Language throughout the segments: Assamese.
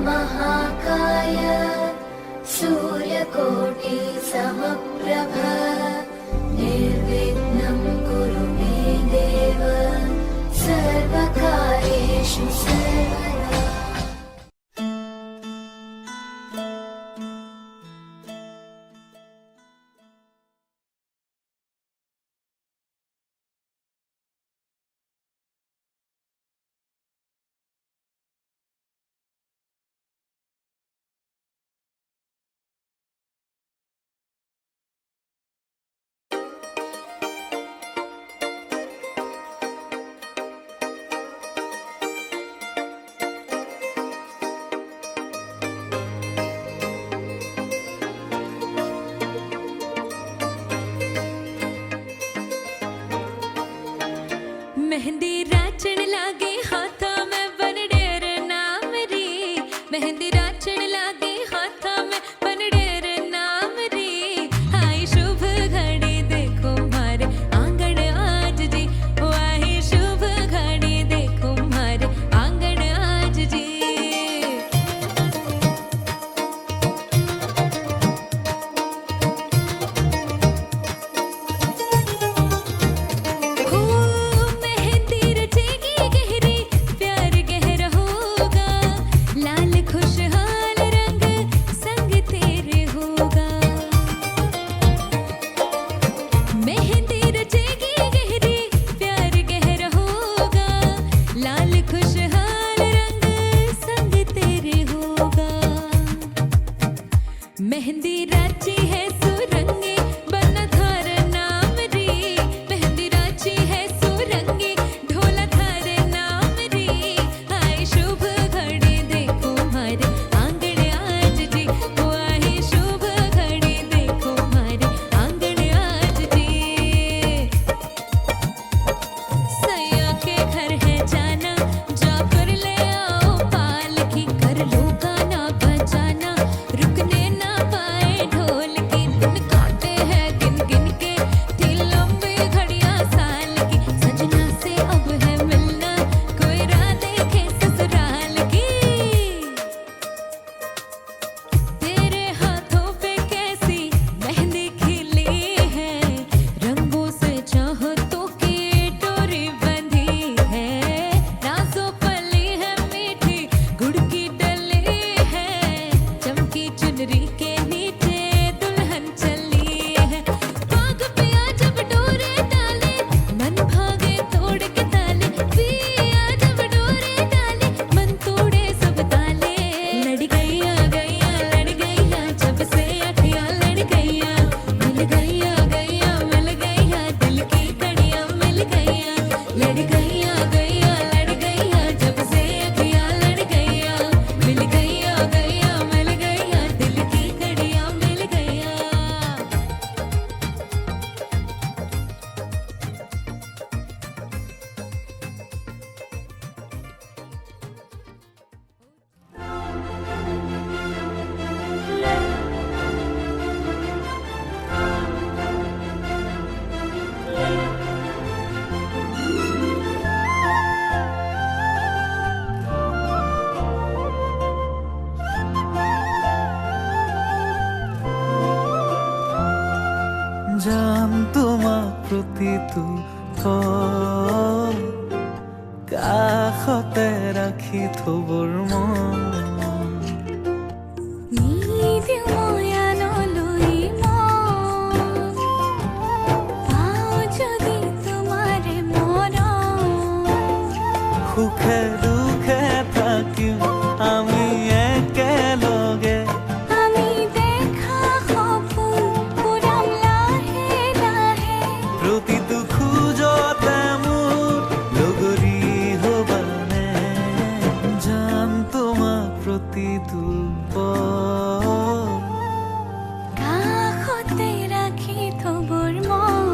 महाकाय सूर्यकोटि समप्रभ निर्विघ्नं कुरु मे देव सर्वकार्येषु सर्वदा। मेहंदी राचण लागे हाथा में बनडेर नाम रे। मेहंदी राचण लागे हाथा में बनडेर नाम रे। आई शुभ घड़ी देखो मारे आंगन आज जी। ओ आई शुभ घड़ी देखो मारे आंगन आज जी। मेहंदी राची है सुरंगी बना थार नाम रे। मेहंदी राची है सुरंगी ढोला थार नाम रे। आई शुभ घड़ी देखो मारे आंगन आज जी। ओ आई शुभ घड़ी देखो मारे आंगन आज जी। सैया के घर है जाना जाकर ले आओ पालकी कर लो गाना बजाना रुकने ढोल की दिन काटे हैं गिन गिन के थी लंबी घड़ियां साल की। सजना से अब है मिलना कोई राह देखे ससुराल की। तेरे हाथों पे कैसी मेहंदी खिली है रंगों से चाहतों की डोरी बंधी है। नाज़ों पली है मीठी गुड़ की डली है चमकी चुनरी के জানতোমা প্ৰতিটো কাষতে ৰাখি থবৰ মন। সুখে দুখে থাকিম আমি একেলগে। আমি দেখা সপোন পুৰাম লাহে লাহে। প্ৰতিটো খোজতে মোৰ লগৰী হবানে জান তোমাক প্ৰতিটো কাষতে ৰাখি থবৰ মন।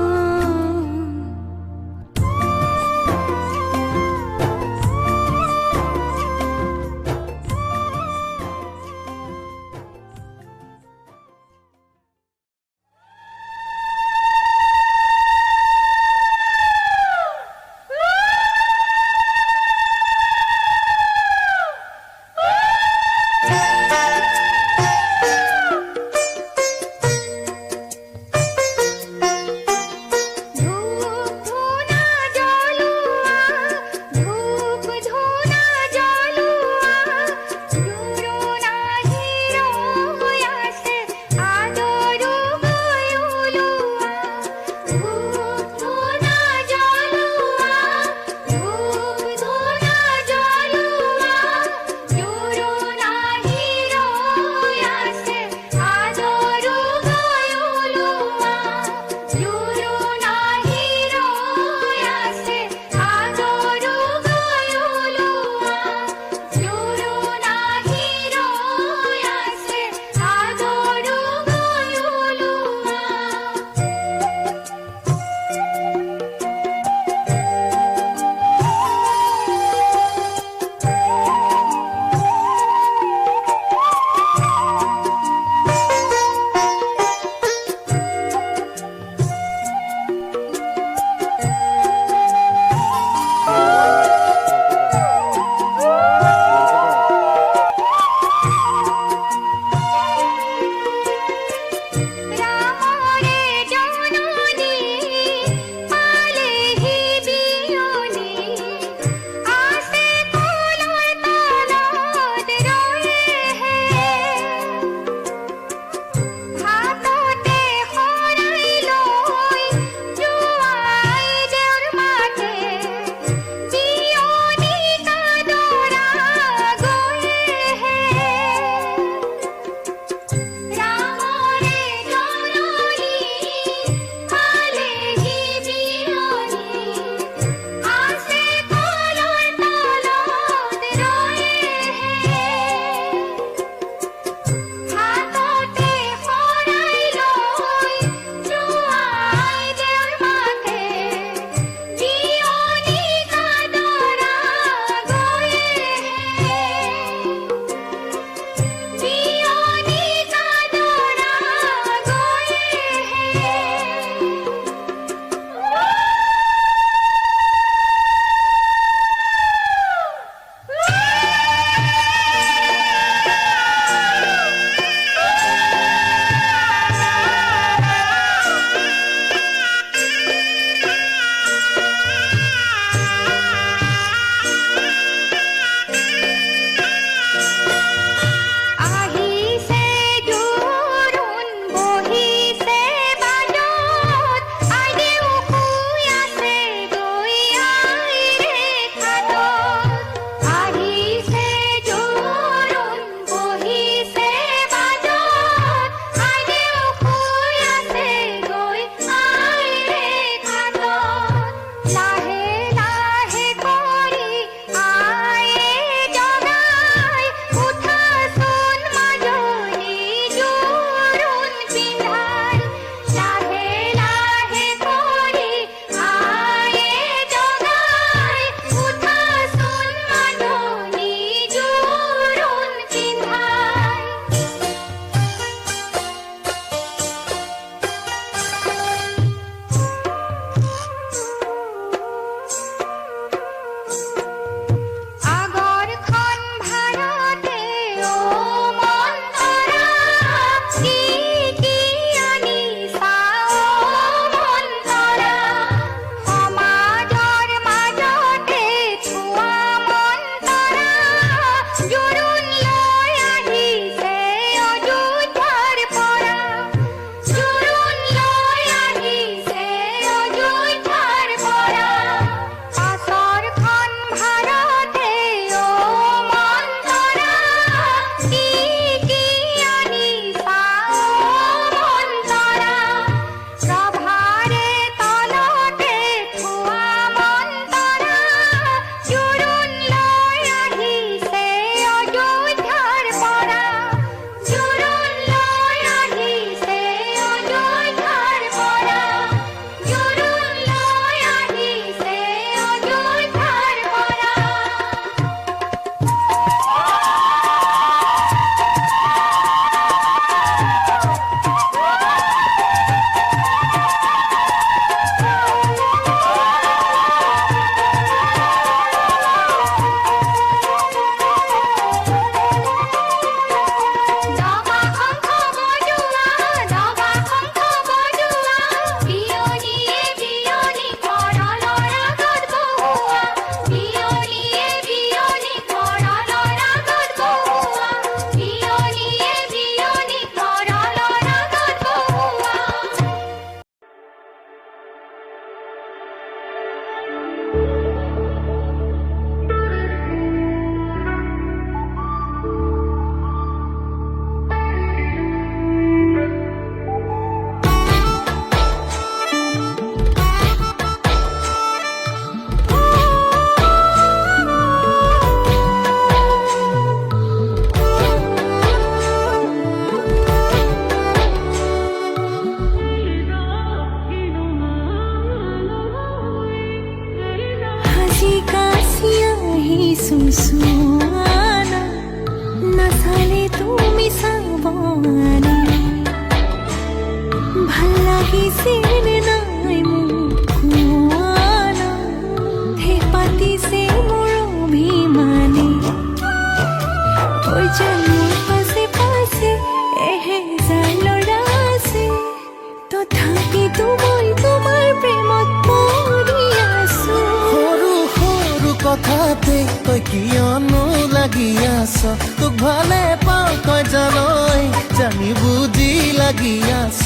কিয়নো লাগি আছ তোক ভালে পাওঁ তই জানই জানি বুজি লাগি আছ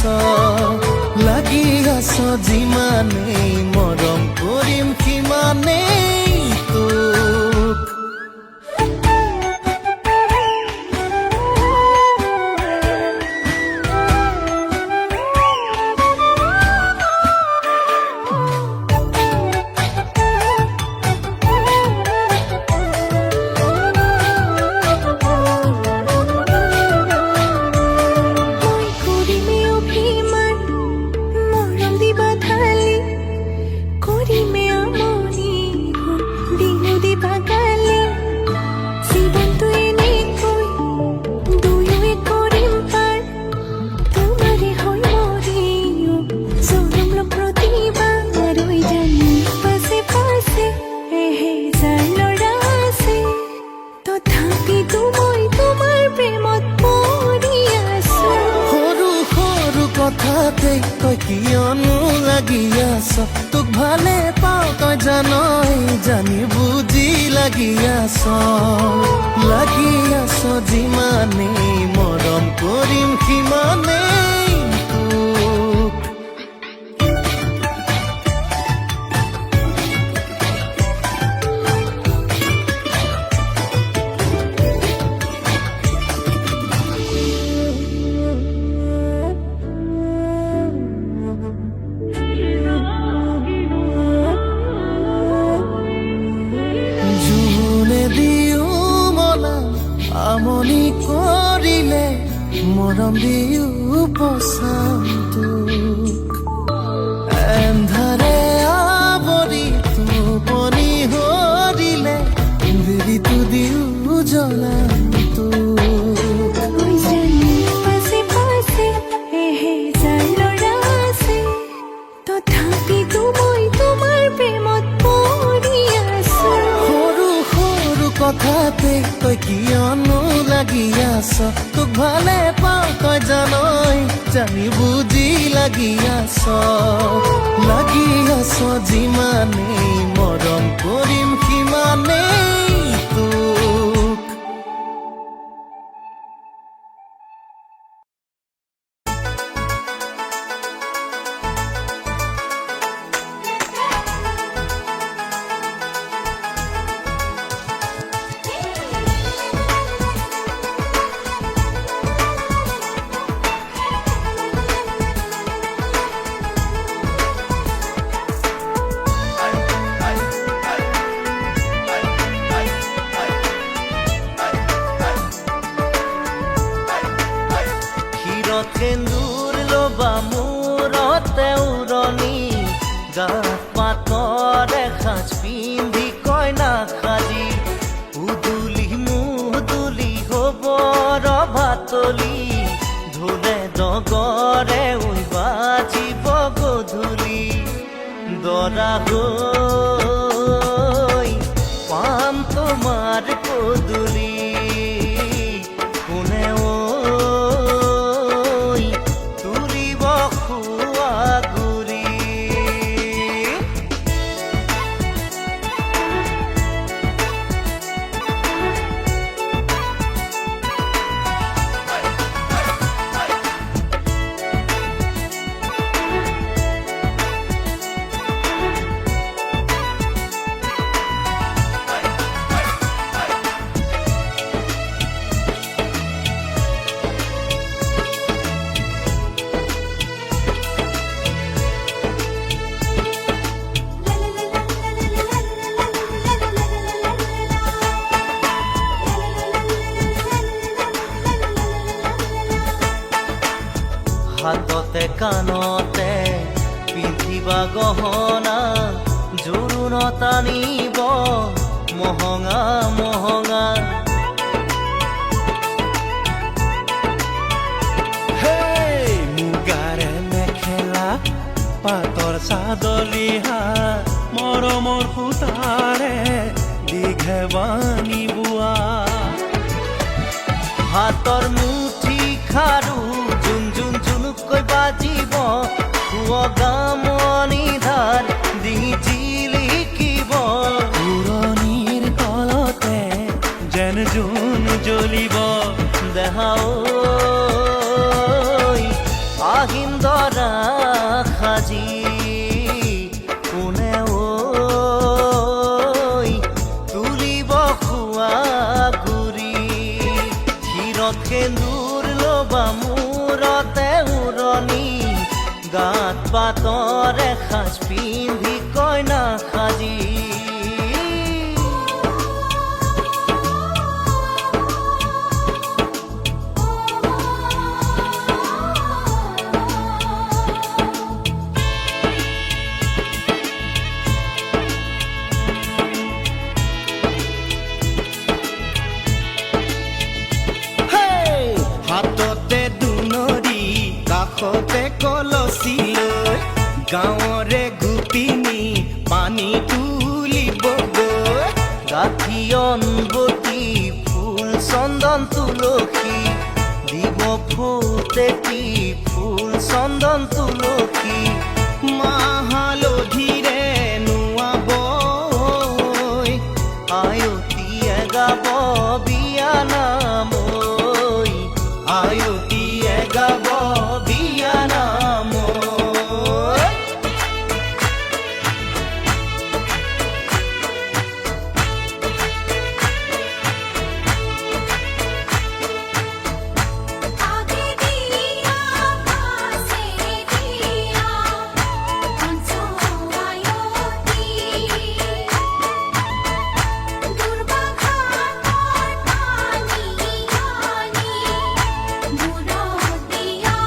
যিমানেই মৰম কৰিম সিমানেই তোক মই কৰিমে অভিমান মৰম দিবা ঢালি কৰিমে আমনি বিহু দিবা গালি জীৱনটো এনেকৈ দুয়োৱে কৰিম পাৰ তোমাৰে হৈ মৰিও জনম লম প্ৰতিবাৰ ৰৈ জানি পাছে পাছে এহেজাৰ ল'ৰা আছে তথাপিতো মই তোমাৰ প্ৰেমত পৰি আছো সৰু সৰু কথাতে তই কিয়নো লাগি আছ তোক ভালে পাওঁ তই জানই জানি বুজি লাগি আছ যিমানেই মৰম কৰিম সিমানেই তোক জোনে দিও মনা আমনি কৰিলে মৰম দিও পচাম তোক এন্ধাৰে আৱৰি টোপনি হৰিলে দিৰিটো দিও জ্বলাম তোক মই জানি পাছে পাছে এহেজাৰ ল'ৰা আছে তথাপিতো মই তোমাৰ প্ৰেমত পৰি আছো সৰু সৰু কথাতে তই কিয়নো লাগি আছ তোক ভালে পাওঁ তই জানই জানি বুজি লাগি আছ যিমানেই মৰম কৰিম সিমানেই তোক সেন্দুৰ লবা মূৰতে উৰণি গাত পাতৰ এসাঁজ পিন্ধি কইনা সাজি উদুলি মুদুলি হব ৰভাতলি ঢোলে ডগৰে বাজিব গধূলি দৰা হৈ পাম তোমাৰ পদূলি কোনে তুলিব খোৱা গুৰি হাততে কাণতে পিন্ধিবা গহনা জোৰোণ টানিব মহঙা মহঙা মুগাৰে মেখেলা পাতৰ চাদলিহা মৰমৰ সূতাৰে দীঘে বানি বোৱা হাতৰ মুঠি খাৰু জুন জুন জুনুকৈ বাজিব গামনি ধাৰ দি জিলিকিব পুৰণিৰ তলতে সোণ জ্বলিব দেহা ঐ আহিন দৰা সাজি কোনে ঐ তুলিব খোৱা গুৰি শিৰত সেন্দুৰ ল'বা মূৰতে উৰণি গাত পাতৰ এসাজ পিন্ধি কইনা সাজি হাততে দুনৰি কাষতে কলচি লৈ গাঁৱৰে গোপিনী পানী তুলিবগৈ গাঁঠি অনবতী ফুল চন্দন তুলসী দিব ফুটেতি ফুল চন্দন তুলসী মাহালধিৰে নোৱাব আয়তীয়ে গাব বিয়া নাম আয়তীয়ে গাব বিয়া নাম आगे दिया पासे दिया हंसो आयोती दुर्गा घाट और पानी आनी मुरो दिया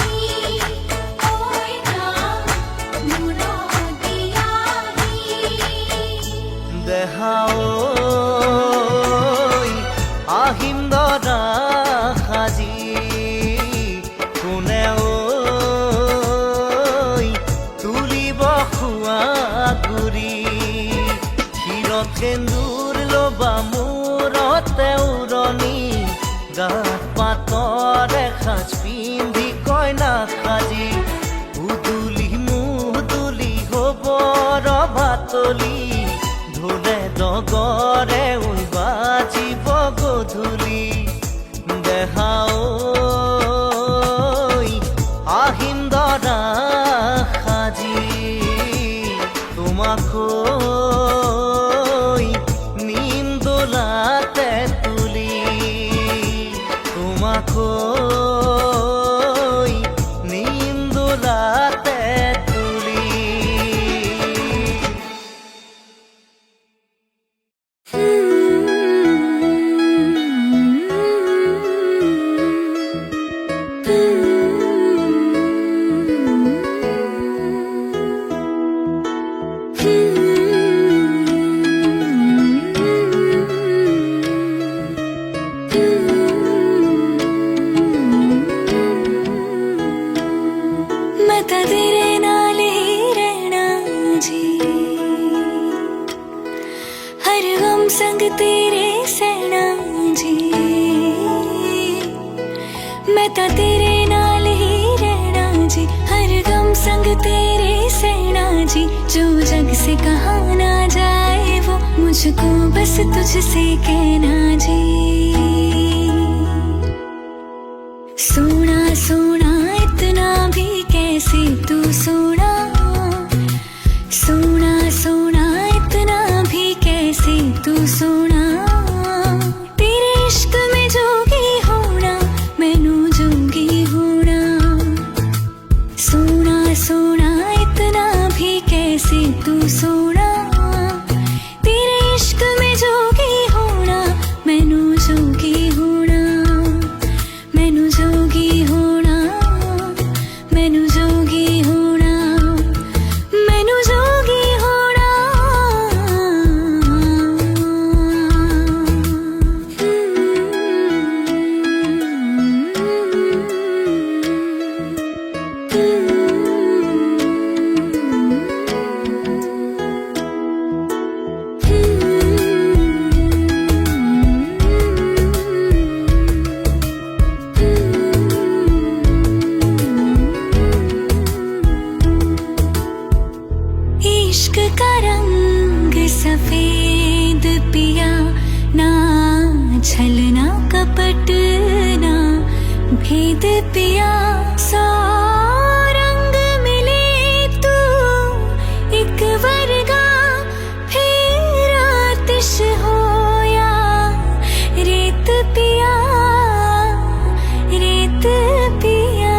ही ओए ना मुरो दिया ही দেহা ঐ আহিন দৰা সাজি কোনে ঐ তুলিব খোৱা গুৰি শিৰত সেন্দুৰ ল'বা মূৰতে উৰণি গাত পাতৰ এসাজ পিন্ধি কইনা সাজি উদুলি মুদুলি হ'ব ৰভাতলি ঢোলে ডগৰে ঐ বাজিব গধূলি দেহা ঐ আহিন দৰা সাজি তোমাক ঐ নিম দোলাতে তুলি তোমাক ঐ নিম দোলাতে তুলি मैं तां तेरे नाल ही रहना जी हर गम संग तेरे सहना जी मैं तां तेरे नाल ही रहना जी हर गम संग तेरे सहना जी जो जग से कहा ना जाए वो मुझको बस तुझसे कहना जी सोना सोना इतना भी कैसे तू सोना सोना सोना इतना भी कैसे तू सोना तेरे इश्क में जोगी होना मैनू जोगी होना सोना सोना इतना भी कैसे तू सोना तेरे इश्क में जोगी होना मैनू ना कपट ना भेद पिया, सौ रंग मिले तू एक वर्गा, फिर आतिश होया रेत पिया, रेत पिया।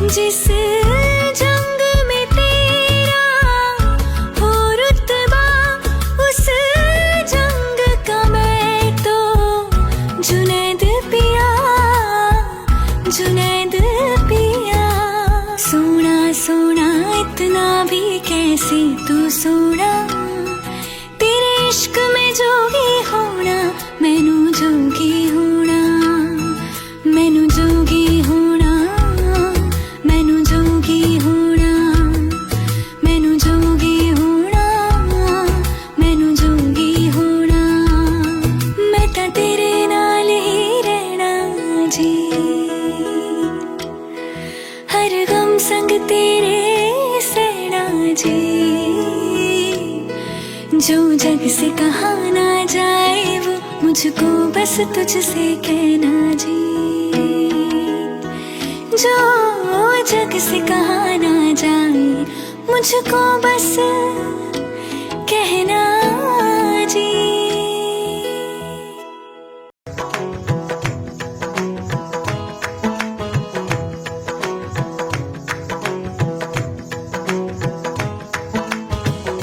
जिस जंग में तेरा हो रुतबा, उस जंग का मैं तो जुनैद पिया, जुनैद पिया। सोना सोना इतना भी कैसे तू सोना, तेरे इश्क में जोगी होना, मैनू जोगी होना, मैनू जोगी होना, मैनू जोगी होना, मैनू जोगी होना, मैनू जोगी होना। मैं तां तेरे नाल ही रहना जी, हर गम संग तेरे सहना जी। जो जग से कहा ना जाए वो मुझको बस तुझसे कहना जी, जो जग से कहा ना जाए मुझको बस कहना जी।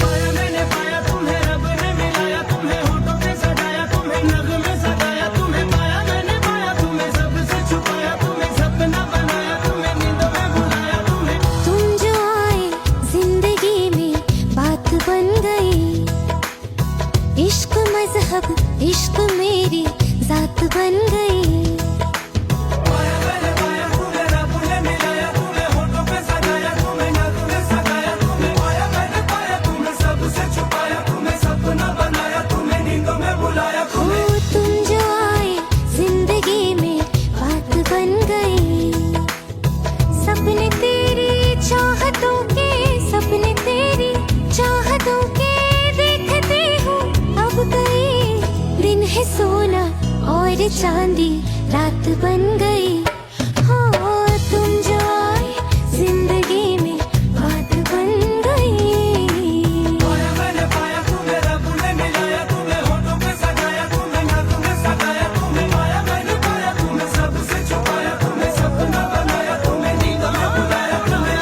पाया मैंने पाया तुम्हें, रब ने मिलाया तुम्हें, होठों पे सजाया तुम्हें, नगमे सजाया तुम्हें। पाया मैंने पाया तुम्हें, सबसे छुपाया तुम्हें, सपना बनाया तुम्हें, नींदों में बुलाया तुम्हें। तुम जो आए जिंदगी में बात बन गई, इश्क मजहब इश्क मेरी जात बन गई। पाया मैंने पाया तुम्हें, रब ने मिलाया तुम्हें, होठों पे सजाया तुम्हें, नगमे सजाया तुम्हें। पाया मैंने पाया तुम्हें, सबसे छुपाया तुम्हें, सपना बनाया तुम्हें, नींदों में बुलाया हो तुम्हें। तुम जो आए जिंदगी में बात बन गई, सपने तेरी चाहतों के, सपने तेरी चाहतों के देखते हो अब गई। दिन है सोना और चांदी रात बन गई। हो तुम जो आए जिंदगी में बात बन गई। पाया मैंने पाया तुम्हें, रब ने मिलाया तुम्हें, होठों पे सजाया तुम्हें, नगमे सजाया तुम्हें। पाया मैंने पाया तुम्हें, सबसे छुपाया तुम्हें, सपना बनाया तुम्हें, नींदों में बुलाया तुम्हें।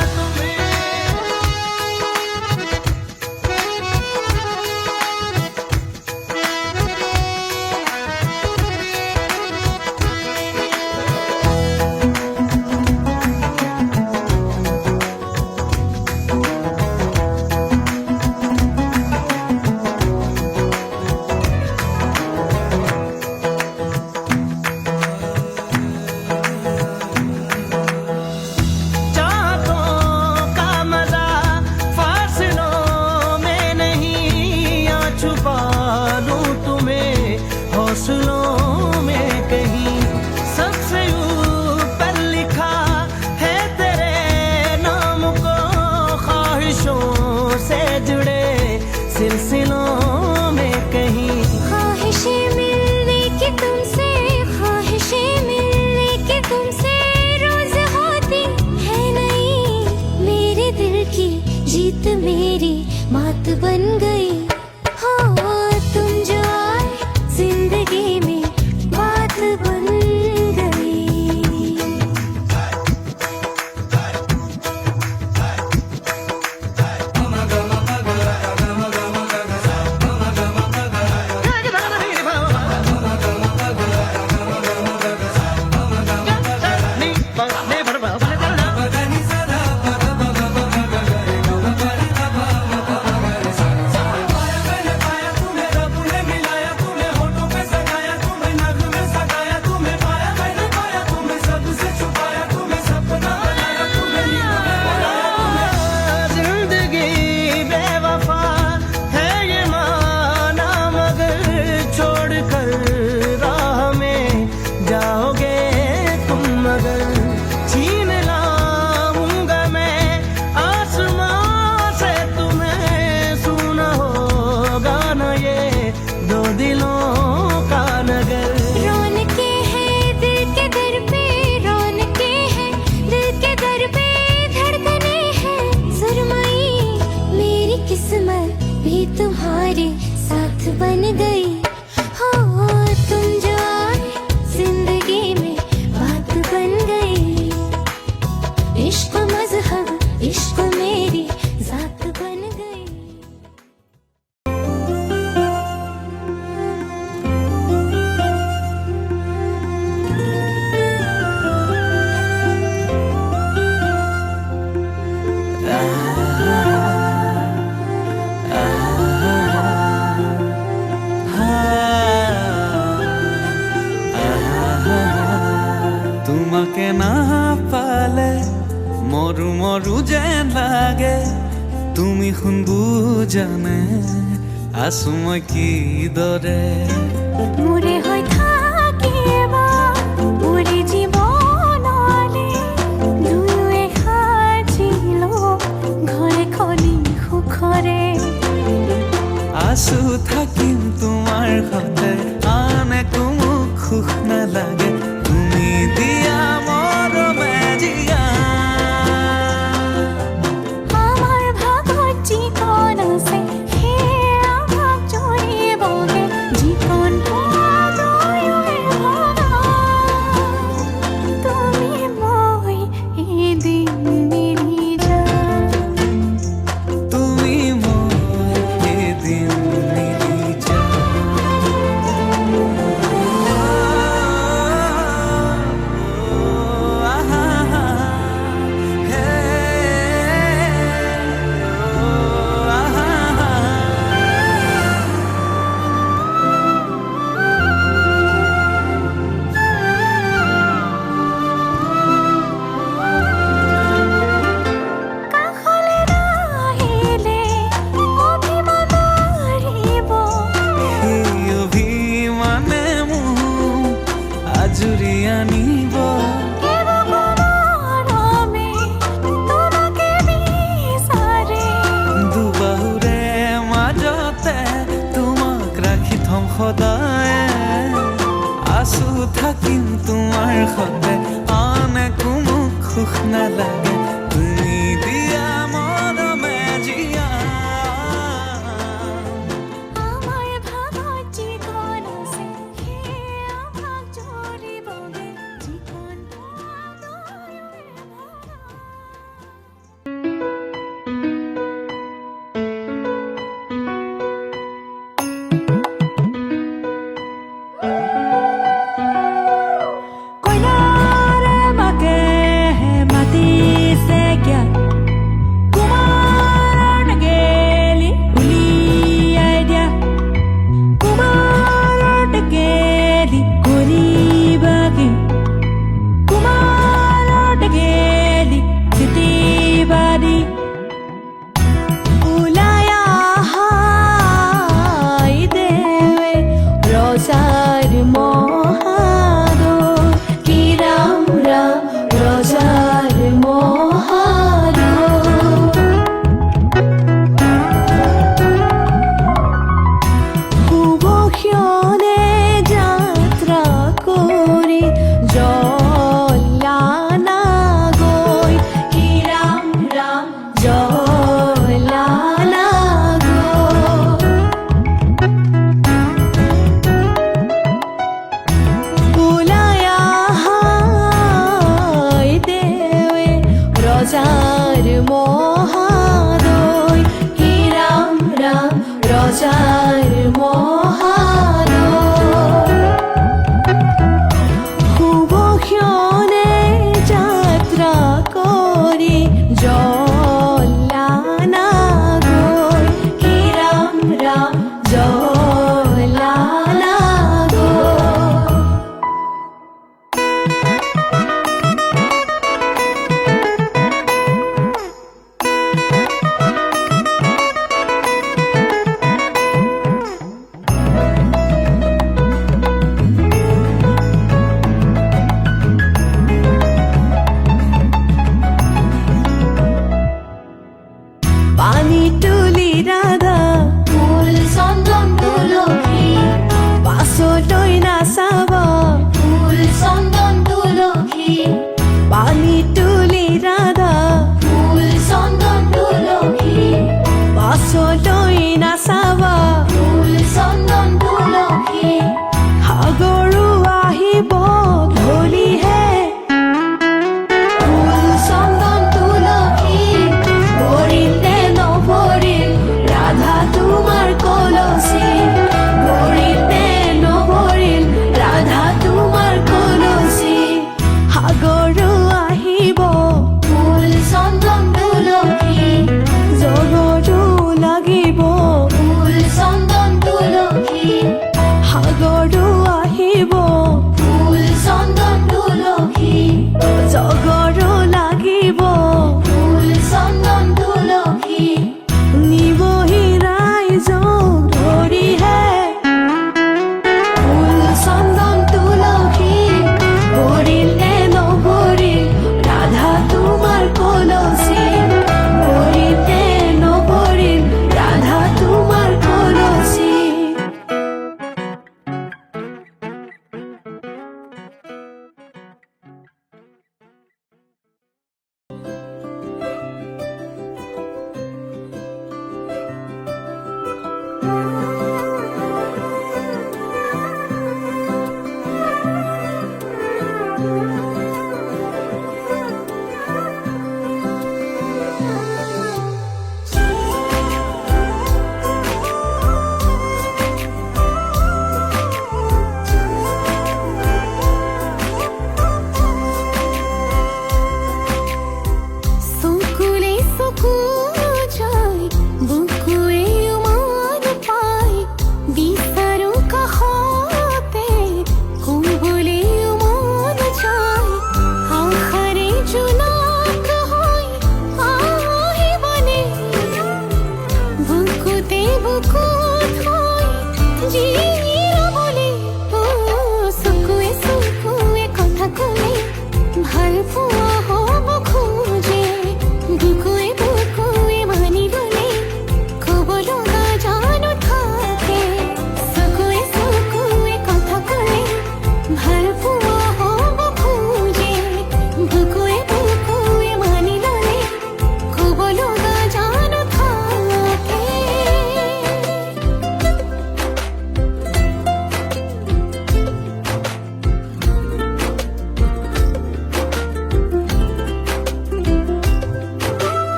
मेरे साथ बन गई हो तुम जो आए जिंदगी में बात बन गई इश्क मजहब इश्क मेरी जात बन गई তোমাকে না পালে মরু মরু যেন লাগে তুমি শুন বুজানে আছো মই কিদৰে মোৰে হৈ থাকিবা মোৰে জীৱনলে দুয়োৱে সাজিলো ঘৰে খনি সুখৰে আছো থাকিম তোমাৰ সতে আন একো মোক সুখ নালাগে তুমি দিয়া মৰমে জিয়া আমাৰ ভাগত যিকণ আছে সেয়া ভাগ জৰিবগে যিকণ দুয়োৱে ভগা তুমি মই এদিন মিলি যাম তুমি মই এদিন মিলি কাষলে নাহিলে অভিমান মাৰিব সেই অভিমানে মোক আজৰি আনিব মৰমে তোমাকে বিচাৰে দুবাহুৰে মাজতে তোমাক ৰাখি থম সদায় আছো থাকিম তোমাৰ সতে আন একো মোক সুখ নালাগে তুমি দিয়া মৰমে জিয়া আমাৰ ভাগত যিকণ আছে সেয়া ভাগ জৰিবগে যিকণ দুয়োৱে ভগা কইনাৰে মাকে মাতিছে কিয়া কুমাৰ গেলি উলিয়াই দিয়া কুমাৰ গেলি কৰিবা কি কুমাৰ গেলি জিতিবা দি ওলাই আহাই দেৱে ৰজাৰ মহাদৰ কি ৰাম ৰাম ৰজাৰ মহাদৰ সুবক্ষণে যাত্ৰা কৰি জলানা গৈ কি ৰাম ৰাম জলানা গৈ ওলাই আহাই দেৱে ৰজাৰ মহাদয় হি ৰাম ৰাম ৰজাৰ মহাদয় সুবক্ষণে যাত্ৰা কৰি জলানা গৈ হি ৰাম ৰাম জলানা গৈ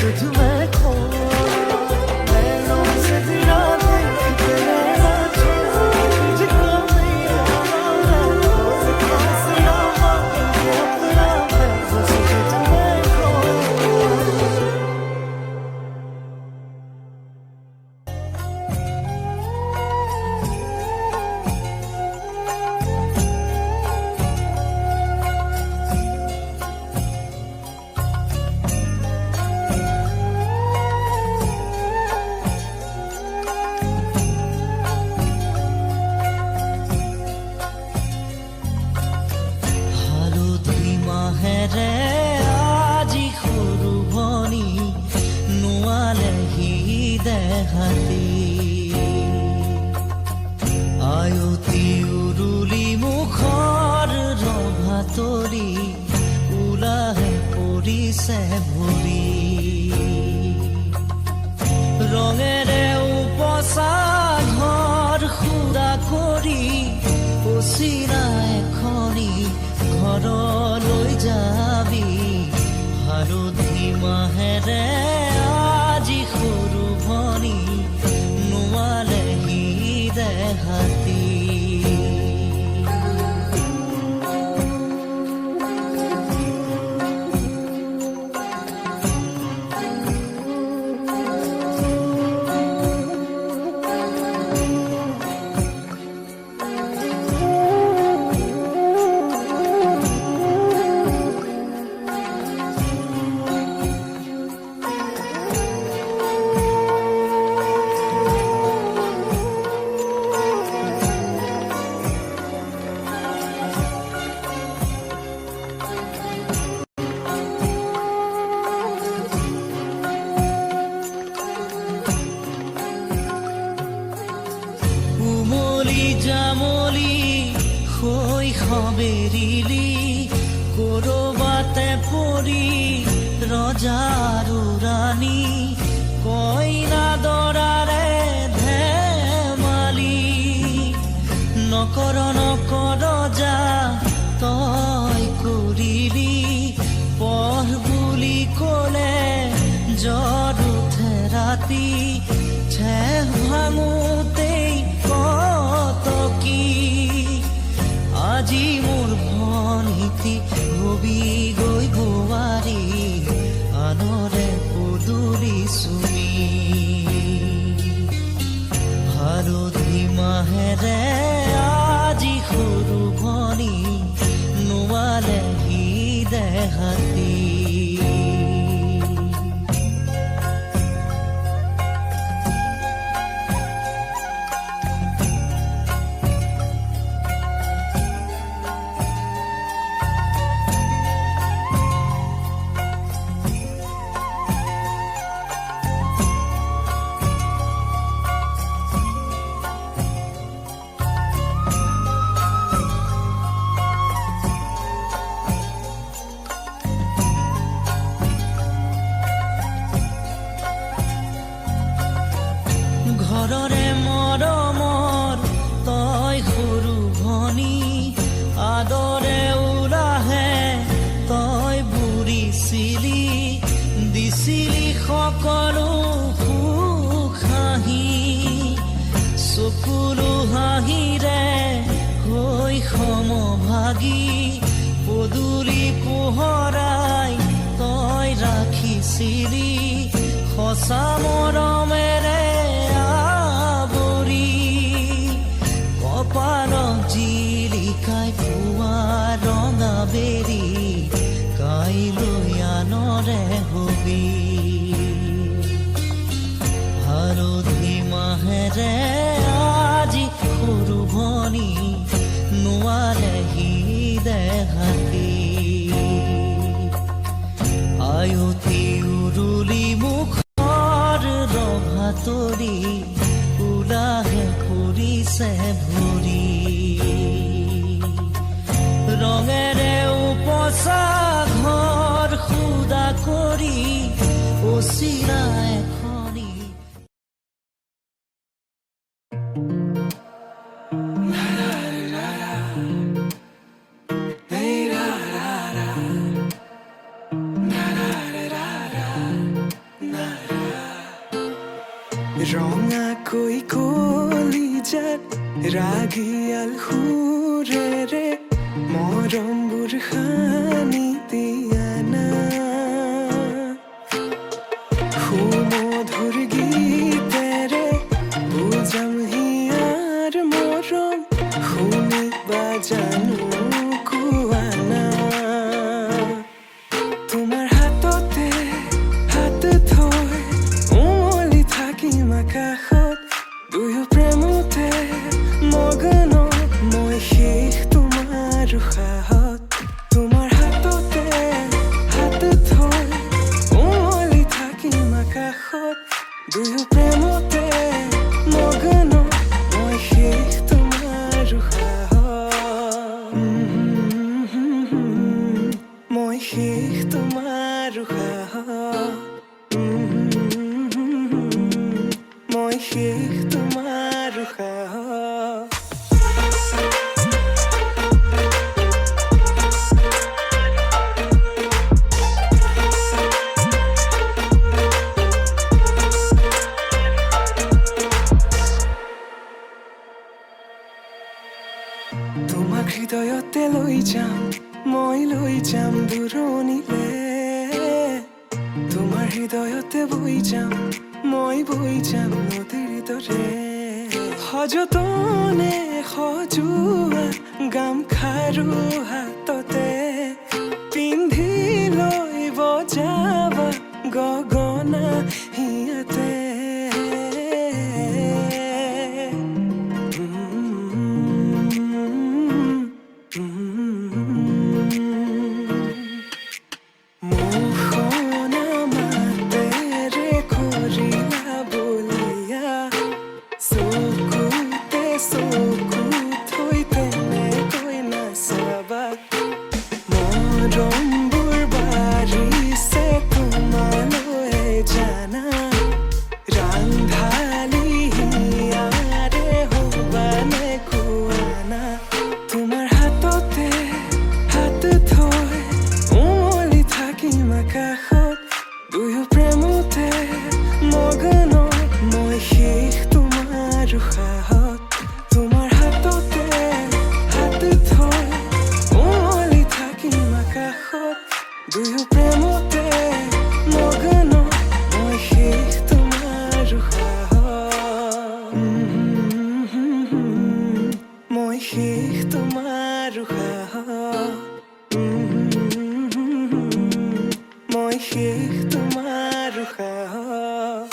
तुझ में खोया नैनों से जिया देखते रहना छोड़ा तुझको नहीं जाना है फासला मांगे अपना है बस तुझ में खोया হালধি মাহেৰে আজি সৰু ভনী নোৱালেহি দেহাতি আয়তি উৰুলি মুখৰ ৰভা তৰি ওলাহে পৰিছে ভৰি ৰঙেৰে উপচা ঘৰ সুৰা কৰি অচিনা এখনি ঘৰলৈ যাবি হালধি মাহেৰে আজি সৰু ভনী নোৱালেহি দেহাতি উমলি জামলি শৈশৱেৰিলি কৰবাতে পৰি ৰজাৰ ৰাণী কইনা দৰাৰে ধেমালি নকৰ নকৰ যা তই কৰিলি পঢ় বুলি ক'লে জ্বৰ উঠে ৰাতি ঠেহ ভাঙোতেই কত কি আজি মোৰ ভনীতি হবি গৈ বোৱাৰী আনৰে পদূলি চুমি হালধি মাহেৰে আজি সৰু ভনী নোৱালেহি দেহাতি ঘৰৰে মৰমৰ তই সৰু ভনী আদৰে ওলাহে তই বুঢ়িছিলি দিছিলি সকলো সুখ হাঁহি চকুলো হাঁহিৰে হৈ সমভাগী পদূলি পোহৰাই তই ৰাখিছিলি সঁচা মৰমেৰে কপালত জিলিকাই পোৱা ৰঙা বেৰি কাইলৈ আনৰে হবি হালধি মাহেৰে আজি সৰু ভনী নোৱালেহি দেহাতি আয়তি উৰুলি মুখৰ ৰভা তৰি ওলাহে পৰিছে ভৰি ৰঙেৰে উপচা ঘৰ সুদা কৰি অচিনা এখনি ৰঙা কৈ কলিজাত ৰাগিয়াল সুৰেৰে মৰমবোৰ সানি দিয়া না সুমধুৰ গীতেৰে বুজাম হিয়াৰ মৰম শুনিবা জানো কোৱা না তোমাৰ হাততে হাত থৈ উমলি থাকিম আকাশত দুয়ো প্ৰেমতে মগ্ন মই শেষ তোমাৰ উশাহত তোমাৰ হাততে হাত থৈ উমলি থাকিম আকাশত দুয়ো প্ৰেমতে মগ্ন মই শেষ তোমাৰ উশাহত মই শেষ তোমাৰ উশাহত মই শেষ তোমাৰ উশাহত তোমাক হৃদয়তে লৈ যাম মই লৈ যাম দূৰণিলে তোমাৰ হৃদয়তে বৈ যাম মই বৈ যাম নদীৰ দৰে সযতনে সজোৱা গামখাৰু হাততে পিন্ধি লৈ বজাবা গগনা হিয়াতে মোহনা মাতেৰে কৰিলা বলিয়া চকুতে চকু থৈ তেনেকৈ নাচাবা মৰমবোৰ বাঢ়িছে তোমালৈ জানা ৰান্ধালি হিয়াৰে হ'বানে কোৱানা তোমাৰ হাততে হাত থৈ উমলি থাকিম আকাশত দুয়ো প্ৰেমতে মগ্ন মই শেষ তোমাৰ উশাহত তোমাৰ হাততে হাত থৈ উমলি থাকিম আকাশত দুয়ো প্ৰেমতে মগ্ন মই শেষ তোমাৰ উশাহত মই শেষ তোমাৰ উশাহত মই শেষ তোমাৰ উশাহত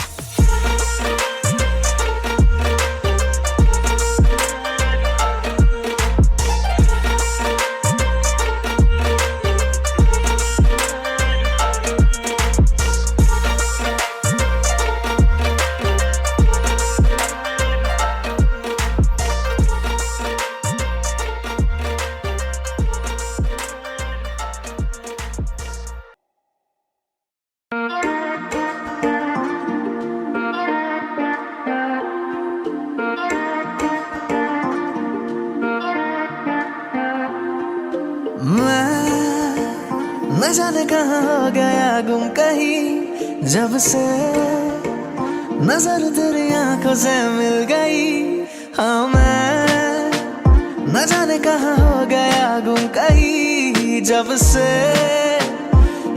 न जाने कहाँ हो गया गुम कहीं जब से नजर तेरी आंखों से मिल गई हाँ मैं न जाने कहाँ हो गया गुम कहीं जब से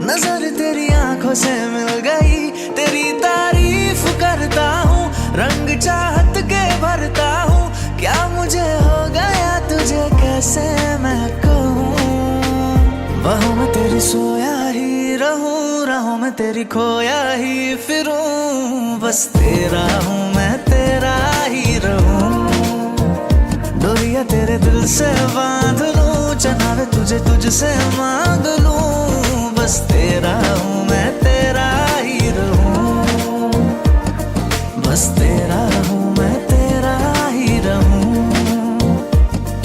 नजर तेरी आंखों से मिल गई तेरी तारीफ करता हूँ रंग चाहत के भरता हूँ क्या मुझे हो गया तुझे कैसे मैं कहूँ बाहों में तेरी सोया ही रहूं राहों में तेरी खोया ही फिरूं बस तेरा हूँ मैं तेरा ही रहूं डोरिया तेरे दिल से बांध लूं चनावे तुझे तुझसे मांग लूं बस तेरा हूँ मैं तेरा ही रहूं बस तेरा हूँ मैं तेरा ही रहूं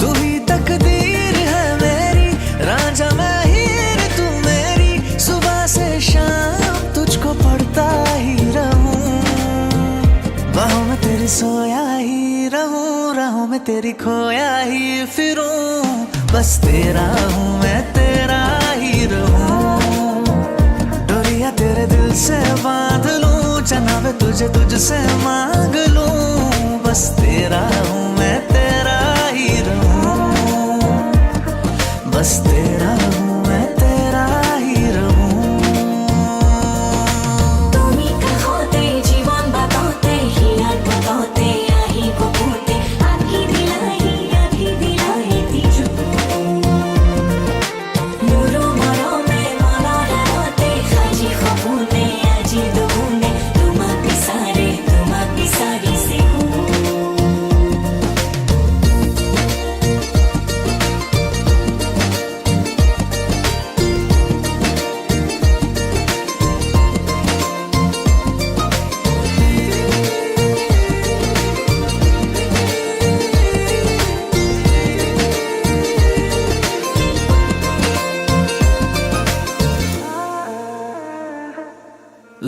तू ही तकदीर है मेरी रांझा मैं से शाम तुझको पढ़ता ही रहूं बाहों में तेरी सोया ही रहूं राहों में तेरी खोया ही फिरूं बस तेरा हूँ मैं तेरा ही रहूं डोरिया तेरे दिल से बांध लूं चनावे तुझे तुझसे मांग बस तेरा हूँ मैं, तेरा ही रहूं, बस तेरा हूँ मैं, तेरा ही रहूं। তুমি কাহতে জীবন বাতাতে হিলা বাতাতে আহি গোপতে আহি দিলাই তিজু নুরো মরো মে মনারাতে খাজি খবুনে আজি দুগুনে তোমাক বিসারি সে হু।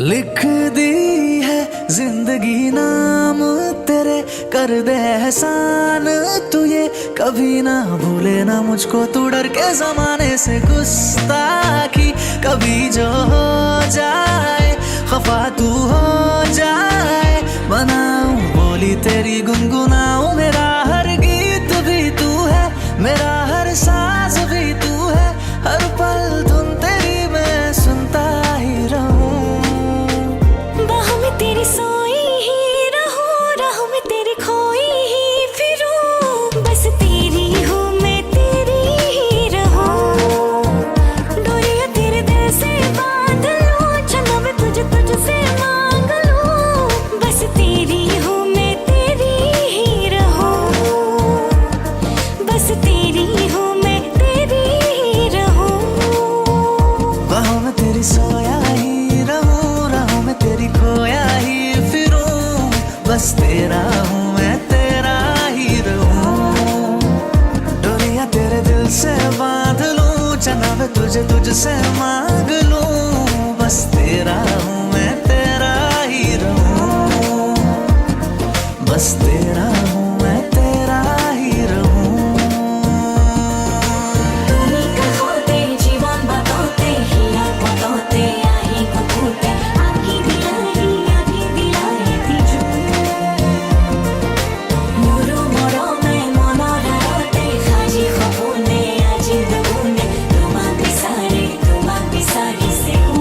लिख दी है जिंदगी नाम तेरे, कर दे एहसान तू ये कभी ना भूले ना मुझको, तू डर के जमाने से गुस्ताखी कभी जो हो जाए, खफा तू हो जाए, बनाऊं बोली तेरी गुनगुनाऊं, मेरा हर गीत भी तू है, मेरा हर सांस भी तू है, हर पल धुन तेरी मैं सुनता ही रहूं। बाहों में तेरी सोई ही रहूं, राहों में तेरी खोई ही फिरूं, बस तेरी हूँ मैं, तेरी ही रहूं। डोरियां तेरे दिल से बांध लूं, चलो मैं तुझसे मांग लूं, बस तेरी हूँ मैं, तेरी ही रहूं, बस तेरी हूँ मैं, तेरी ही रहूं। बाहों में तेरी सोया ही रहूं, राहों में तेरी खोया ही फिरूं, बस तेरा हूँ मैं, तेरा ही रहूं। डोरियां तेरे दिल से बांध लूं, चना मैं तुझसे मांग लूं, बस तेरा हूँ मैं, तेरा ही रहूं, बस तेरा हूँ मैं, तेरा ही रहूं। তুমি কাহতে জীবন বাতাতে হিলা বাতাতে আহি গোপতে আহি দিলাই তিজু নুরো মরো মে মনারাতে খাজি খবুনে আজি দুগুনে তোমাক বিসারি সে হু।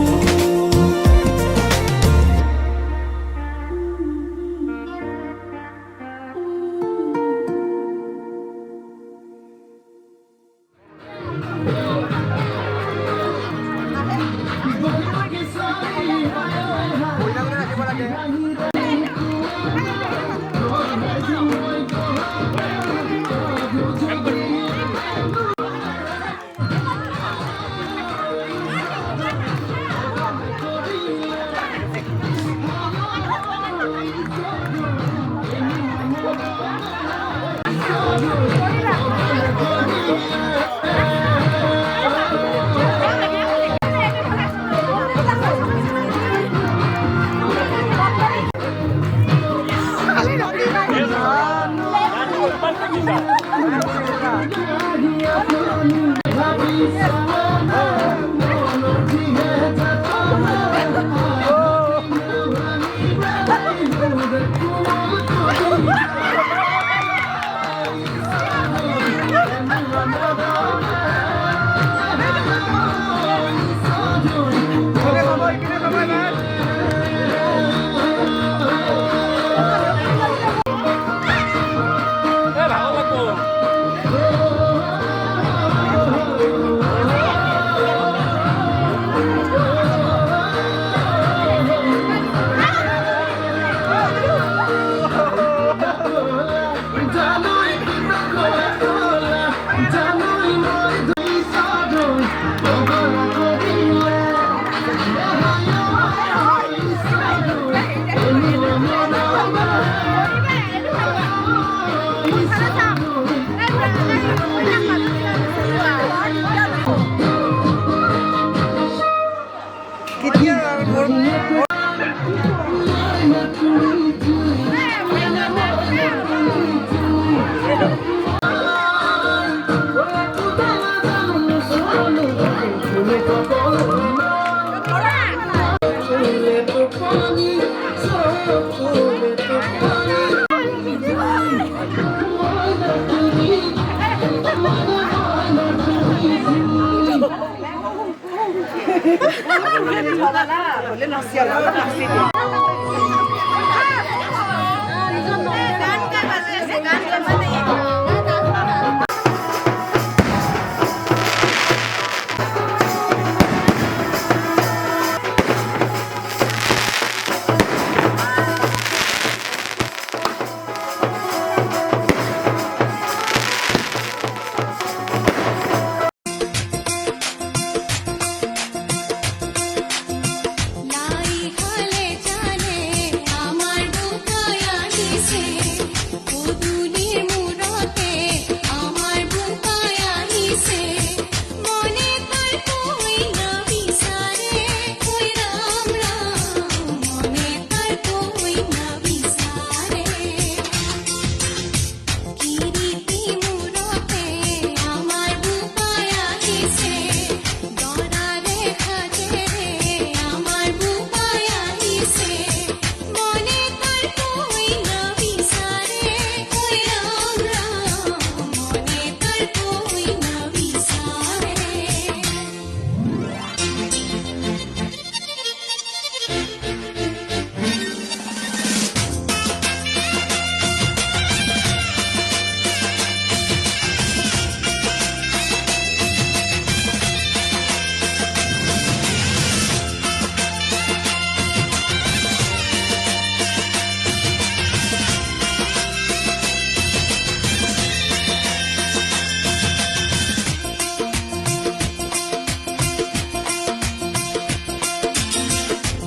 লাই হলে জানে আমার বুকায়া নিছে পুদুলির মুরতে আমার বুকায়া নিছে মনে তার কই না বিসারে কই রাম রাম মনে তার কই না বিসারে কিরিতি মুরতে আমার বুকায়া নিছে দরারে খাজে রে আমার বুকায়া নিছে মনে তার কই না বিসারে কই রাম রাম মনে তার কই না বিসারে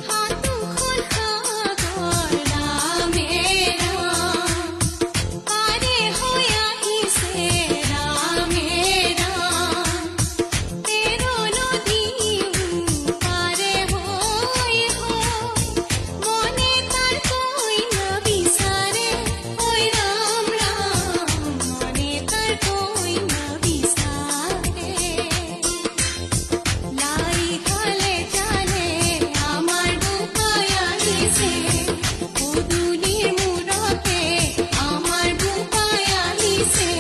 हाथों खुला गोला मेरा पारे होया ही सेरा मेरा तेरो नदी पारे होय हो मने तार कोई ना बिसारे ओय राम राम मने तार कोई ना बिसारे লাই হলে জানে আমার বুকায়া নিছে পুদুলির মুরতে আমার বুকায়া নিছে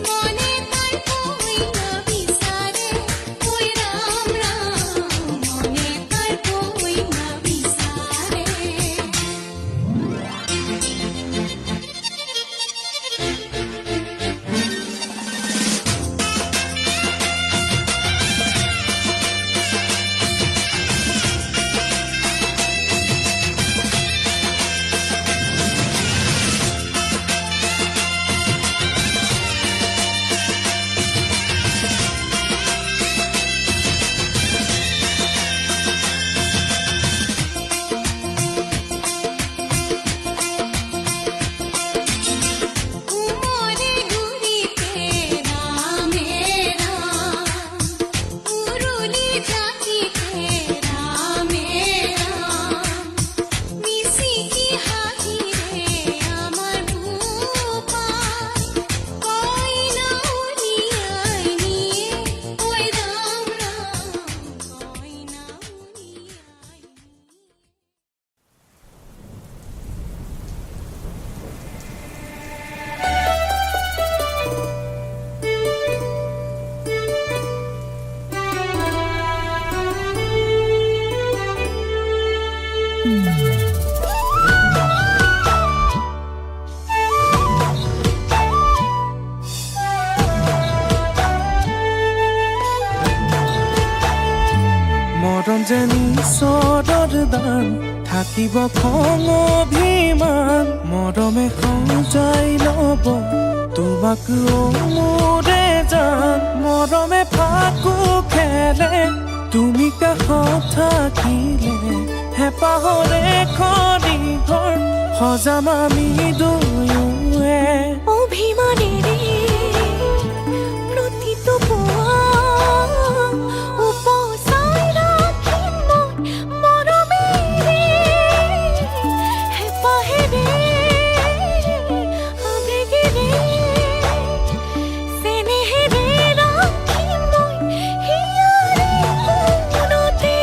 মনে তার কই না বিসারে কই রাম রাম মনে তার কই না বিসারে উমরে গুরিতে রামেরা পুরুলি জাতিতে রামেরা মিশিকি হাহিরে আমার বুপা কই না উনিয়াই নিয়ে ওই রাম রাম কই না উনিয়াই মৰম যেনি চৰৰ দান থাকিব খং অভিমান মৰমে সজাই ল'ব তোমাক মোৰে জান মৰমে ফাকু খেলে তুমি কাষত থাকিলে হেঁপাহৰে খৰি ঘৰ সজাম আমি দুয়োৱে অভিমানেৰে প্ৰতিটো পোৱা উপচাই ৰাখিম মই মৰমেৰে হেঁপাহেৰে আবেগেৰে চেনেহেৰে ৰাখিম মই হিয়াৰে কোনতে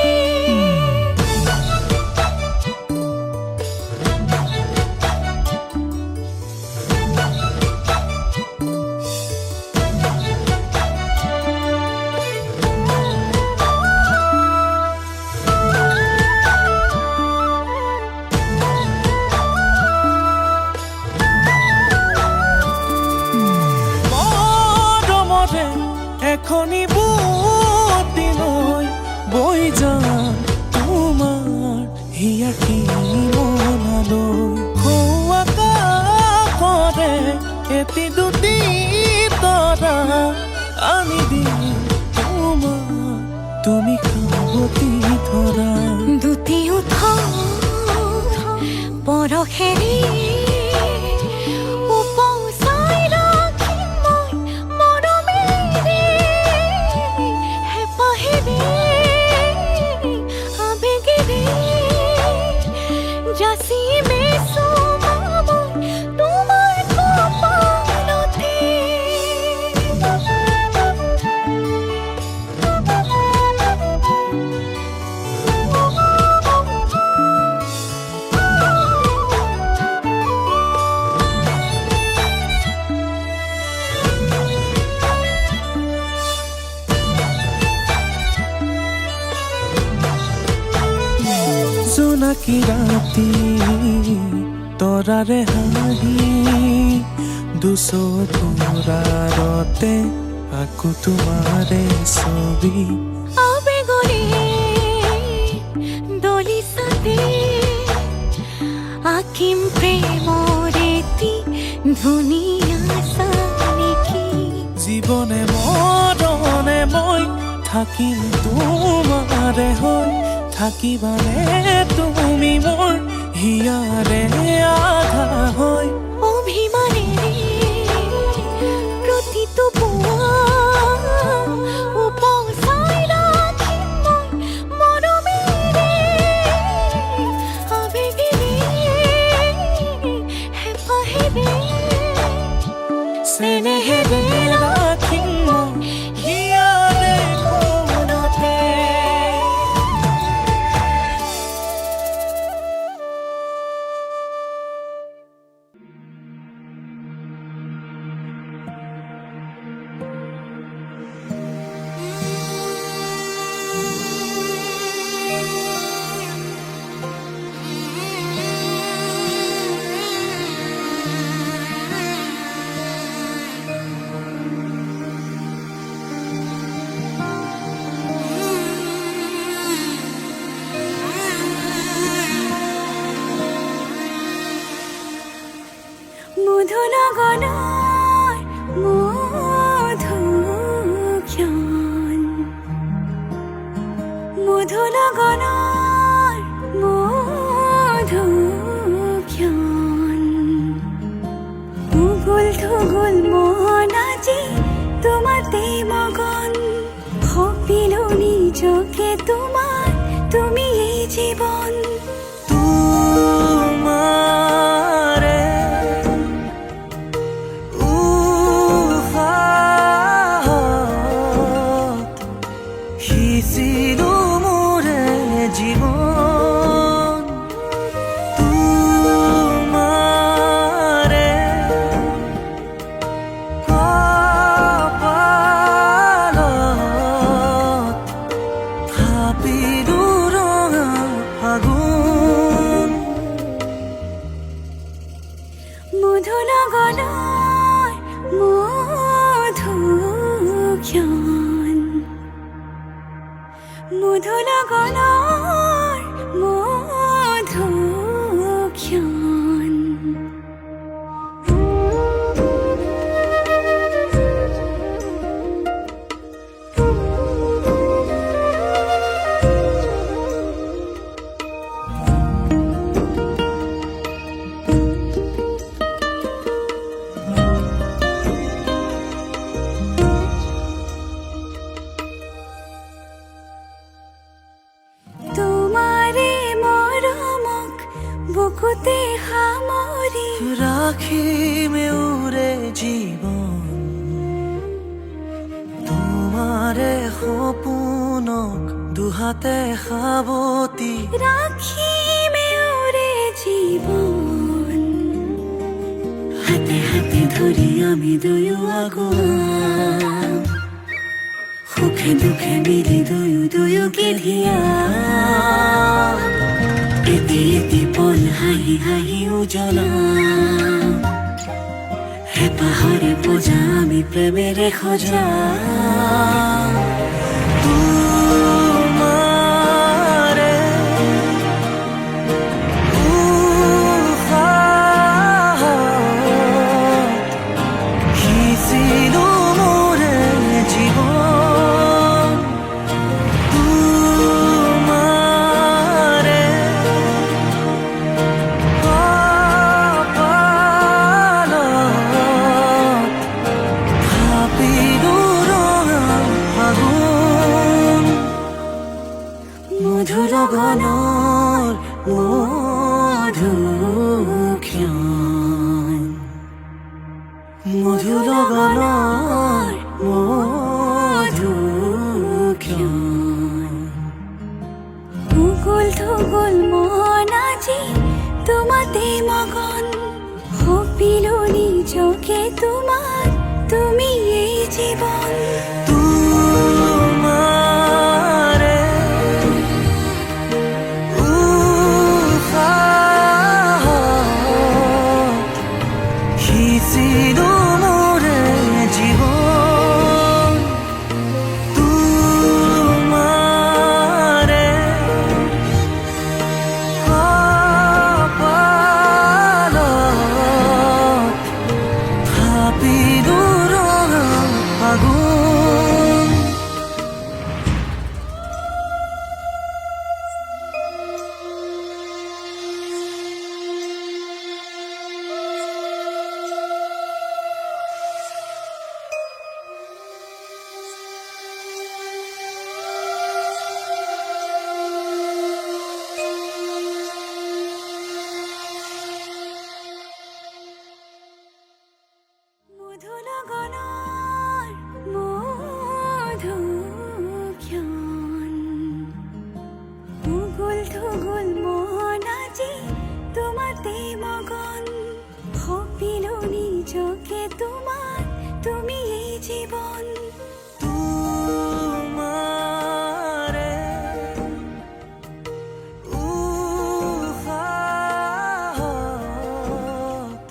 পৰশেৰে উপচাই ৰাখিম মই মৰমেৰে হেঁপাহেৰে আবেগেৰে যাচিমেছো মই তোমাৰ কপালতে জোনাকী ৰাতি তৰাৰে হাঁহি দুচকুৰাৰতে আকৌ তোমাৰে ছবি আবেগৰে দলিছাতে আঁকিম প্ৰেমৰেতি ধুনীয়া চানেকি জীৱনে মৰণে মই থাকিম তোমাৰে হৈ থাকিবানে তুমি মোৰ হিয়াৰে আধা হৈ অভিমানেৰে প্ৰতিটো পুৱা উপচাই ৰাখিম মই মৰমেৰে আবেগেৰে হেঁপাহেৰে চেনেহেৰে ৰাখিম মই হিয়াৰে কোণতে মধুনগনৰ মধুক্ষণ মধুনগনৰ মধুক্ষণ উগুল থুগুল মন আজি তোমাতে মগন ভাবিলো নিজকে তোমাৰ তুমি এই জীৱন তোমাৰে উশাহত সিঁচিলো মোৰে জীৱন তোমাৰে কপালত থাপিলো ৰঙা ফাগুন মধুনগৰৰ মধুক্ষণ মধুনগৰৰ মধুক্ষণ তোমাৰে মৰমক বুকুতে সামৰি ৰাখিমে উৰে জীৱন তোমাৰে সপোনক দুহাতে সাৱতি ৰাখিমে উৰে জীৱন হাতে হাতে ধৰি আমি দুয়ো আগুৱাম সুখে দুখে মিলি দুয়োকে ধিয়া এটি এটি পল হাঁহি হাঁহি উজ্বলাম হেঁপাহৰে পূজা আমি প্ৰেমেৰে সজাম তোমাৰে উশাহত সিঁচিলো মোৰে জীৱন তোমাৰে মধু লগনৰ মধুক্ষণ মুকুল থুকুল মন আজি তোমাতে মগন সপিলো নিজকে তোমাৰ তুমি এই জীবন তোমাৰে উশাহত সিঁচিলো মোৰে জীৱন তোমাৰে কপালত থাপিলো ৰঙা আগুন মধু লগনৰ মধুক্ষণ মুকুল থুকুল মন আজি তোমাতে মগন সপিলো নিজকে তোমাৰ তুমি এই জীবন তোমাৰে উশাহত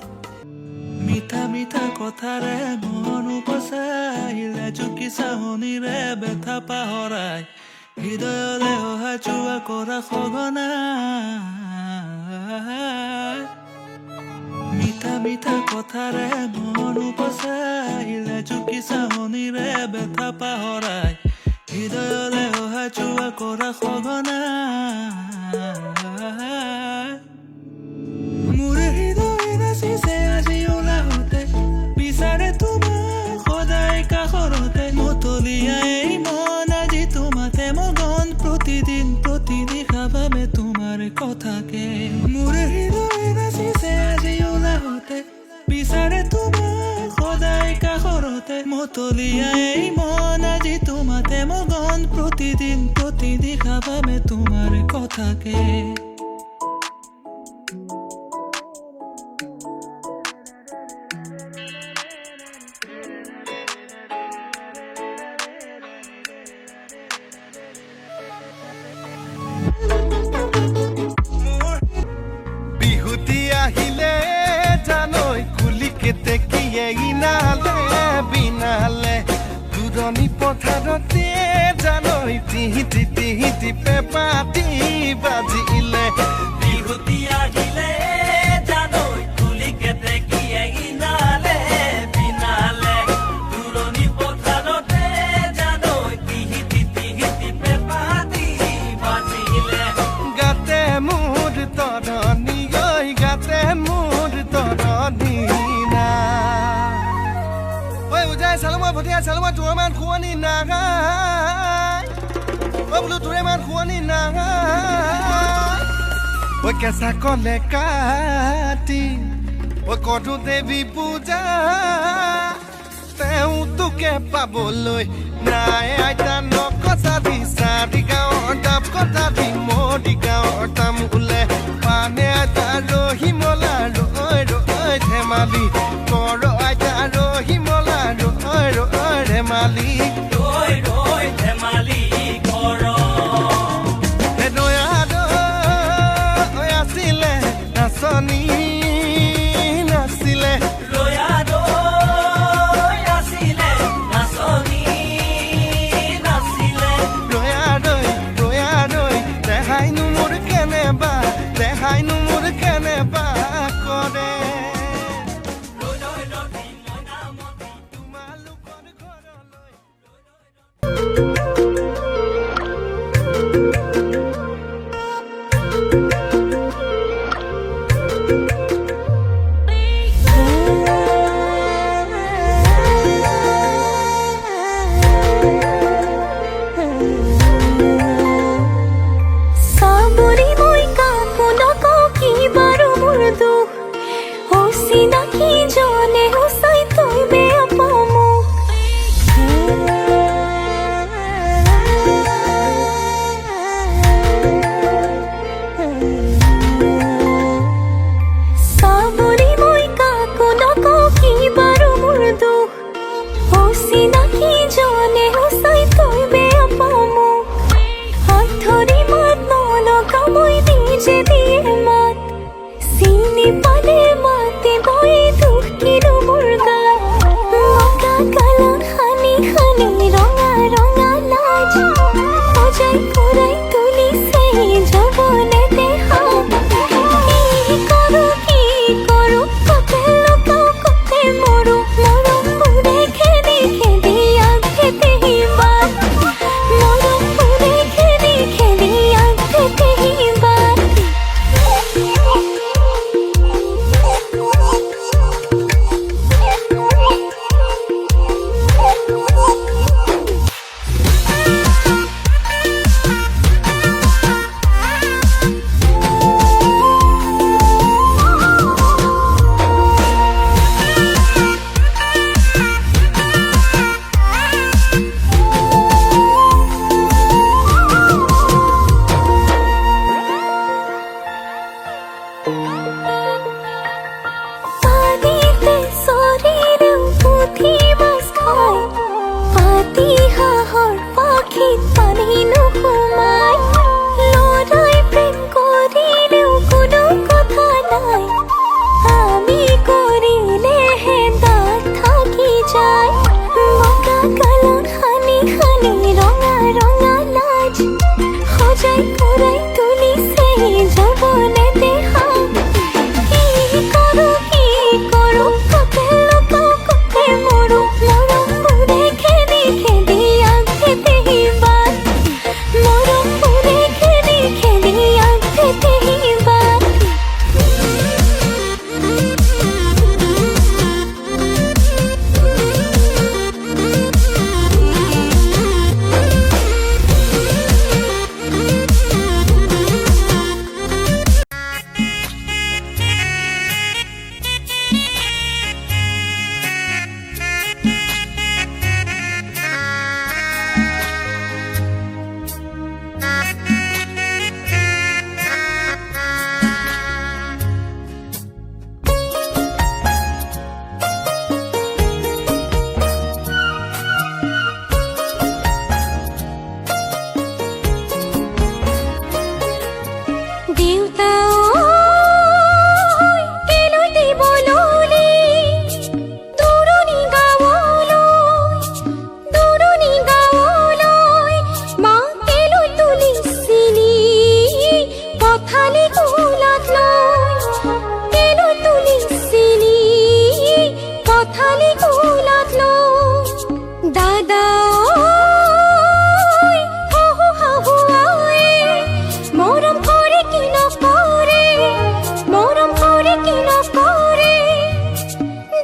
মিঠা মিঠা কথাৰে মন উপচাইলে জুকি চাহনিৰে ব্যথা পাহৰাই হৃদয়লে অহা যোৱা কৰা সঘনাই মিঠা মিঠা কথাৰে মন উপচাইলে জুকি চাহনিৰে ব্যথা পাহৰাই হৃদয়লে অহা যোৱা কৰা সঘনাই মোৰ হৃদয় নাচিছে আজি ওলাওঁতে বিচাৰে তোমাক সদায় কাষৰতে মতলীয়াই মন আজি তোমাতে মগন প্ৰতিদিন প্ৰতিনিশা ভাবে তোমাৰ কথাকে মোৰ হৃদয় নাচিছে আজি ওলাওঁতে বিচাৰে তোমাক সদায় কাষৰতে মতলীয়াই মন আজি তোমাতে মগন প্ৰতিদিন প্ৰতিনিশা ভাবে তোমাৰ কথাকে বিহুতি আহিলে জানৈ কুলি কেতেকীয়ে ইনালে বিনালে দূৰণি পথাৰতে জানৈ টিহিটি টিহিটি পেপাতি বাজিলে বিহুতি আহিলে জানৈ কুলি কেতেকীয়ে ইনালে বিনালে দূৰণি পথাৰতে জানৈ টিহিটি টিহিটি পেপাতি বাজিলে গাতে মোৰ তৰণি গৈ গাতে মোৰ তৰণি না ঐ উজাই চালমা ভটিয়া চালমা তোৰ মান খুৱনি নাগাই ঐ বোলো তোৰে মান খুৱনি নাগাই ঐ কেঁচা কলে কাটি ঐ কঠু দেৱী পূজা তেওঁ তোকে পাবলৈ নাই আইতা নকচাবি চাৰি গাঁৱৰ ডাব কটাবি মৰি গাঁৱৰ তাম ওলে পানে আইতা ৰহিমলা ৰৈ ৰৈ ধেমালি কৰ আইতা ৰহিমলা ৰৈ ৰৈ ধেমালি ৰৈ ৰৈ ধেমালি কৰ ৰৈ আছিলে নাচনী নাছিলে দেখাইনো মোৰ কেনেবা পালে মাতিবই দুখ কিনো মোৰ গাত বগা গালত সানি সানি ৰঙা ৰঙা লাজ সজাই পৰাই তুলিছে যৌৱনে দেহা কি কৰোঁ কতে লুকাওঁ কতে মৰোঁ মৰমবোৰে খেদি খেদি আগেতেহি বাট মৰমবোৰে খেদি খেদি আগেতেহি বাট পানীতে চৰিলেও পুঠি মাছ খায় পাতি হাঁহৰ পাখিত পানী নোসোমায় লৰাই প্ৰেম কৰিলেও কোনো কথা নাই আমি কৰিলেহে দাগ থাকি যায় বগা গালত সানি সানি ৰঙা ৰঙা লাজ সজাই পৰাই তুলিছে যৌৱনে দেহা কি কৰোঁ কতে লুকাওঁ কতে মৰোঁ মৰমবোৰে খেদি খেদি আগেতেহি বাট মৰমবোৰে খেদি খেদি আগেতেহি বাট দেউতা কেলৈ দিবলৈ দূৰণি গাঁৱলৈ মা কেলৈ তুলিছিলি পথালি কোলাত লৈ কেলৈ তুলিছিলি পথালি কোলাত লৈ দাদা শাহু আই মৰম কৰে কি নকৰে মৰম কৰে কি নকৰে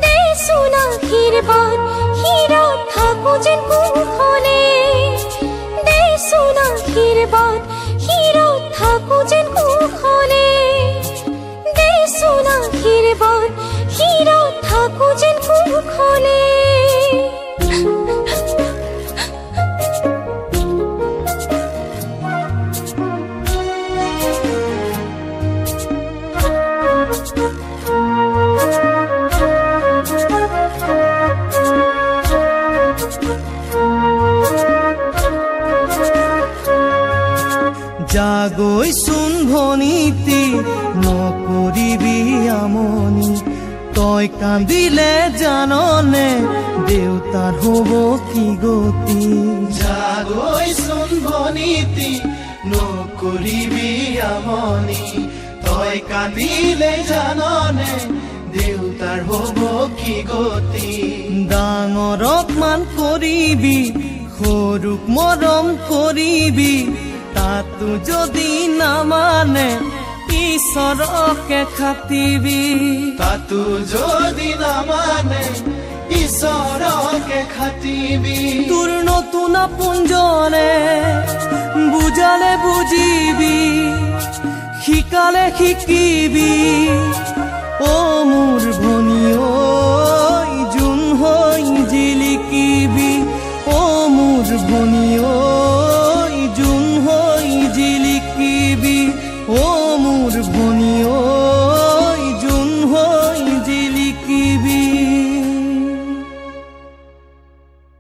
দেচোন আশীৰ্বাদ শিৰত থাকো যেন কুশলে দেচোন আশীৰ্বাদ শিৰত থাকো যেন কুশলে দেচোন আশীৰ্বাদ শিৰত থাকো যেন কুশলে জাগৈচোন ভনীতি নকৰিবি আমনি তই কান্দিলে জাননে দেউতাৰ হ'ব কি গতি জাগৈচোন ভনীতি নকৰিবি আমনি তই কান্দিলে জাননে দেউতাৰ হ'ব কি গতি ডাঙৰক মান কৰিবি সৰুক মৰম কৰিবি তাতো যদি নামানে ঈশ্বৰকে খাটিবি তাতো যদি নামানে ঈশ্বৰকে খাটিবি তোৰ নতুন আপোনজনে বুজালে বুজিবি শিকালে শিকিবি অ মোৰ